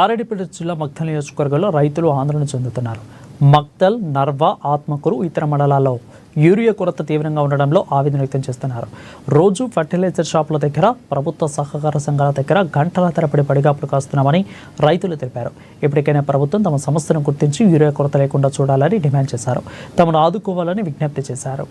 ఆరెడ్డిపేట జిల్లా మక్తల్ నియోజకవర్గంలో రైతులు ఆందోళన చెందుతున్నారు. మక్తల్, నర్వ, ఆత్మకూరు ఇతర మండలాల్లో యూరియా కొరత తీవ్రంగా ఉండడంలో ఆవేదన వ్యక్తం చేస్తున్నారు. రోజు ఫర్టిలైజర్ షాపుల దగ్గర, ప్రభుత్వ సహకార సంఘాల దగ్గర గంటల తరబడి పడిగాపులు కాస్తున్నామని రైతులు తెలిపారు. ఇప్పటికైనా ప్రభుత్వం తమ సమస్యను గుర్తించి యూరియా కొరత లేకుండా చూడాలని డిమాండ్ చేశారు. తమను ఆదుకోవాలని విజ్ఞప్తి చేశారు.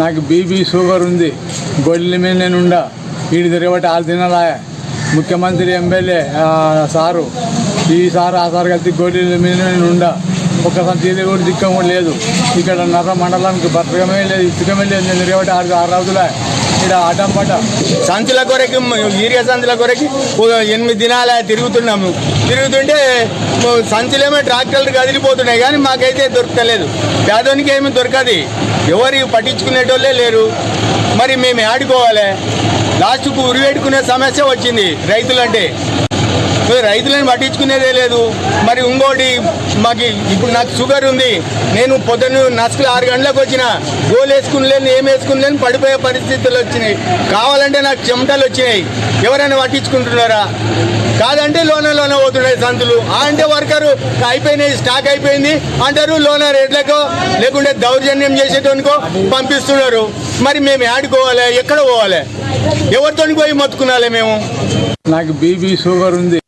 నాకు బీపీ షుగర్ ఉంది. గొడ్ల మీద నేనుండా వీడి తిరగబట్టి 6 దినాల ముఖ్యమంత్రి ఎమ్మెల్యే సారు ఈ సారు ఆ సారు కలిసి గొడ్ల మీద నేనుండా ఒక్కసారి తీరు కూడా దిక్కం కూడా లేదు. ఇక్కడ నర్ర మండలానికి బతకమే లేదు, ఇసుకమే లేదు. నేను తిరగబట్టి 6 రోజులే ఇక్కడ ఆటంపాట సంచుల కొరకు యూరియా సంచుల కొరకు 8 దినాల తిరుగుతున్నాము. తిరుగుతుంటే సంచులేమో ట్రాక్టర్లు కదిలిపోతున్నాయి, కానీ మాకైతే దొరకలేదు. పేదోనికి ఏమి దొరకదు, ఎవరు పట్టించుకునేటోళ్ళే లేరు. మరి మేము ఆడుకోవాలి. లాస్ట్కు ఉరిపెట్టుకునే సమస్య వచ్చింది రైతులంటే. రైతులను పట్టించుకునేదే లేదు. మరి ఇంకోటి మాకు ఇప్పుడు నాకు షుగర్ ఉంది. నేను పొద్దున్న నసుకులు 6 గంటలకు వచ్చిన గోలు వేసుకునిలేని ఏం వేసుకునిలేని పడిపోయే పరిస్థితులు వచ్చినాయి. కావాలంటే నాకు చెమటలు వచ్చినాయి. ఎవరైనా పట్టించుకుంటున్నారా? కాదంటే లోన పోతున్నాయి సంతులు. అంటే వర్కరు అయిపోయినాయి, స్టాక్ అయిపోయింది అంటారు. లోన రేట్లకో లేకుంటే దౌర్జన్యం చేసేటోనికో పంపిస్తున్నారు. మరి మేము ఆడుకోవాలి, ఎక్కడ పోవాలి? ఎవరితో పోయి మొత్తుకునాలి మేము? నాకు బీపీ షుగర్ ఉంది.